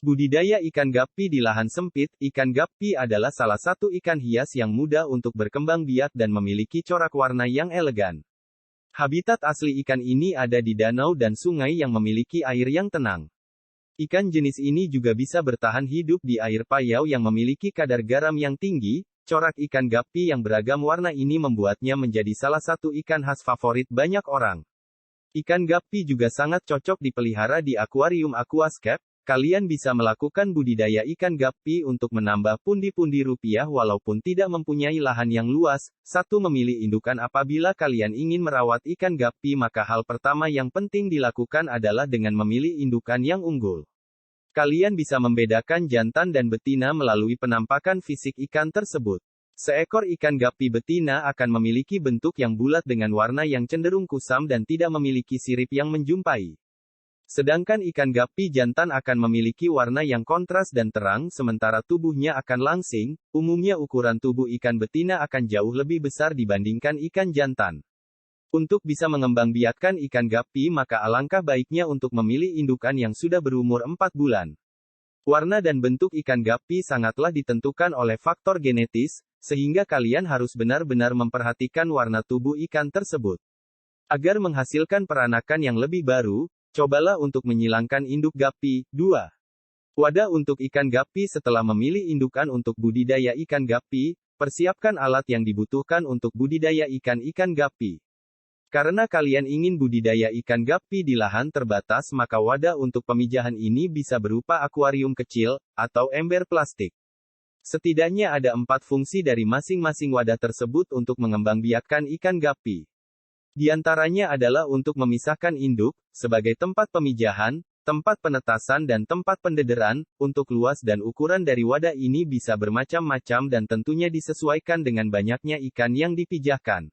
Budidaya ikan guppy di lahan sempit. Ikan guppy adalah salah satu ikan hias yang mudah untuk berkembang biak dan memiliki corak warna yang elegan. Habitat asli ikan ini ada di danau dan sungai yang memiliki air yang tenang. Ikan jenis ini juga bisa bertahan hidup di air payau yang memiliki kadar garam yang tinggi. Corak ikan guppy yang beragam warna ini membuatnya menjadi salah satu ikan khas favorit banyak orang. Ikan guppy juga sangat cocok dipelihara di akuarium aquascape. Kalian bisa melakukan budidaya ikan guppy untuk menambah pundi-pundi rupiah walaupun tidak mempunyai lahan yang luas. 1. Memilih indukan. Apabila kalian ingin merawat ikan guppy, maka hal pertama yang penting dilakukan adalah dengan memilih indukan yang unggul. Kalian bisa membedakan jantan dan betina melalui penampakan fisik ikan tersebut. Seekor ikan guppy betina akan memiliki bentuk yang bulat dengan warna yang cenderung kusam dan tidak memiliki sirip yang menjumpai. Sedangkan ikan guppy jantan akan memiliki warna yang kontras dan terang, sementara tubuhnya akan langsing. Umumnya ukuran tubuh ikan betina akan jauh lebih besar dibandingkan ikan jantan. Untuk bisa mengembangbiakkan ikan guppy, maka alangkah baiknya untuk memilih indukan yang sudah berumur 4 bulan. Warna dan bentuk ikan guppy sangatlah ditentukan oleh faktor genetis, sehingga kalian harus benar-benar memperhatikan warna tubuh ikan tersebut. Agar menghasilkan peranakan yang lebih baru, cobalah untuk menyilangkan induk guppy. 2. Wadah untuk ikan guppy. Setelah memilih indukan untuk budidaya ikan guppy, persiapkan alat yang dibutuhkan untuk budidaya ikan guppy. Karena kalian ingin budidaya ikan guppy di lahan terbatas, maka wadah untuk pemijahan ini bisa berupa akuarium kecil, atau ember plastik. Setidaknya ada 4 fungsi dari masing-masing wadah tersebut untuk mengembangbiakkan ikan guppy. Di antaranya adalah untuk memisahkan induk, sebagai tempat pemijahan, tempat penetasan dan tempat pendederan. Untuk luas dan ukuran dari wadah ini bisa bermacam-macam dan tentunya disesuaikan dengan banyaknya ikan yang dipijahkan.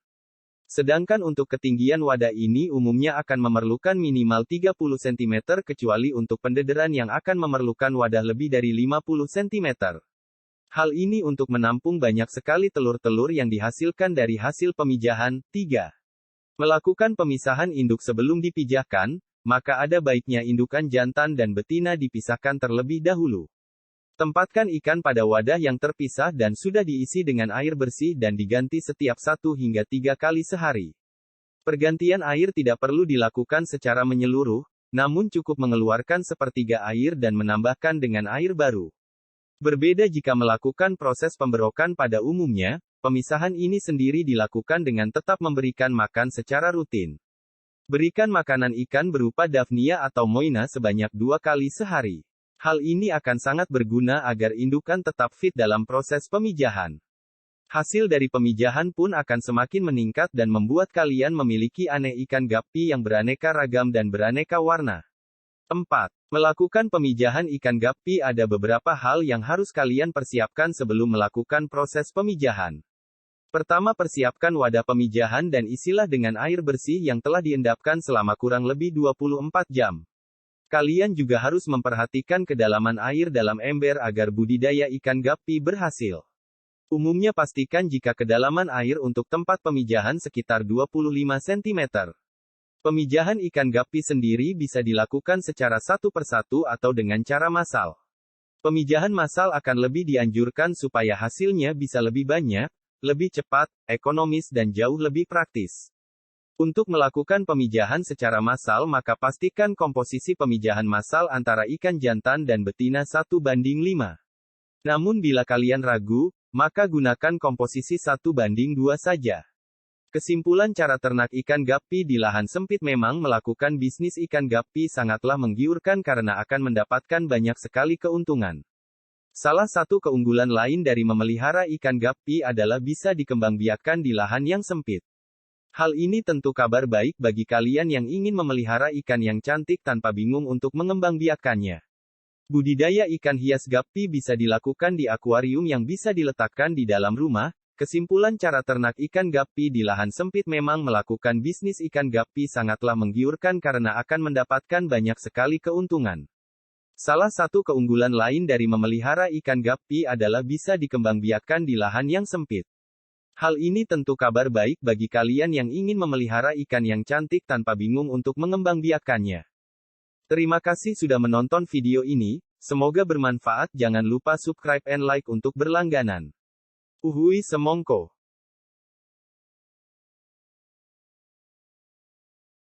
Sedangkan untuk ketinggian wadah ini umumnya akan memerlukan minimal 30 cm kecuali untuk pendederan yang akan memerlukan wadah lebih dari 50 cm. Hal ini untuk menampung banyak sekali telur-telur yang dihasilkan dari hasil pemijahan. 3. Melakukan pemisahan induk sebelum dipijahkan, maka ada baiknya indukan jantan dan betina dipisahkan terlebih dahulu. Tempatkan ikan pada wadah yang terpisah dan sudah diisi dengan air bersih dan diganti setiap 1 hingga 3 kali sehari. Pergantian air tidak perlu dilakukan secara menyeluruh, namun cukup mengeluarkan sepertiga air dan menambahkan dengan air baru. Berbeda jika melakukan proses pemberokan. Pada umumnya, pemisahan ini sendiri dilakukan dengan tetap memberikan makan secara rutin. Berikan makanan ikan berupa Daphnia atau Moina sebanyak 2 kali sehari. Hal ini akan sangat berguna agar indukan tetap fit dalam proses pemijahan. Hasil dari pemijahan pun akan semakin meningkat dan membuat kalian memiliki aneh ikan guppy yang beraneka ragam dan beraneka warna. 4. Melakukan pemijahan ikan guppy. Ada beberapa hal yang harus kalian persiapkan sebelum melakukan proses pemijahan. Pertama, persiapkan wadah pemijahan dan isilah dengan air bersih yang telah diendapkan selama kurang lebih 24 jam. Kalian juga harus memperhatikan kedalaman air dalam ember agar budidaya ikan guppy berhasil. Umumnya pastikan jika kedalaman air untuk tempat pemijahan sekitar 25 cm. Pemijahan ikan guppy sendiri bisa dilakukan secara satu persatu atau dengan cara massal. Pemijahan massal akan lebih dianjurkan supaya hasilnya bisa lebih banyak, lebih cepat, ekonomis dan jauh lebih praktis. Untuk melakukan pemijahan secara massal, maka pastikan komposisi pemijahan massal antara ikan jantan dan betina 1:5. Namun bila kalian ragu, maka gunakan komposisi 1:2 saja. Kesimpulan, cara ternak ikan guppy di lahan sempit. Memang melakukan bisnis ikan guppy sangatlah menggiurkan karena akan mendapatkan banyak sekali keuntungan. Salah satu keunggulan lain dari memelihara ikan guppy adalah bisa dikembangbiakkan di lahan yang sempit. Hal ini tentu kabar baik bagi kalian yang ingin memelihara ikan yang cantik tanpa bingung untuk mengembangbiakkannya. Budidaya ikan hias guppy bisa dilakukan di akuarium yang bisa diletakkan di dalam rumah. Kesimpulan, cara ternak ikan guppy di lahan sempit. Memang melakukan bisnis ikan guppy sangatlah menggiurkan karena akan mendapatkan banyak sekali keuntungan. Salah satu keunggulan lain dari memelihara ikan guppy adalah bisa dikembangbiakkan di lahan yang sempit. Hal ini tentu kabar baik bagi kalian yang ingin memelihara ikan yang cantik tanpa bingung untuk mengembangbiakkannya. Terima kasih sudah menonton video ini. Semoga bermanfaat. Jangan lupa subscribe and like untuk berlangganan. Uhui semongko.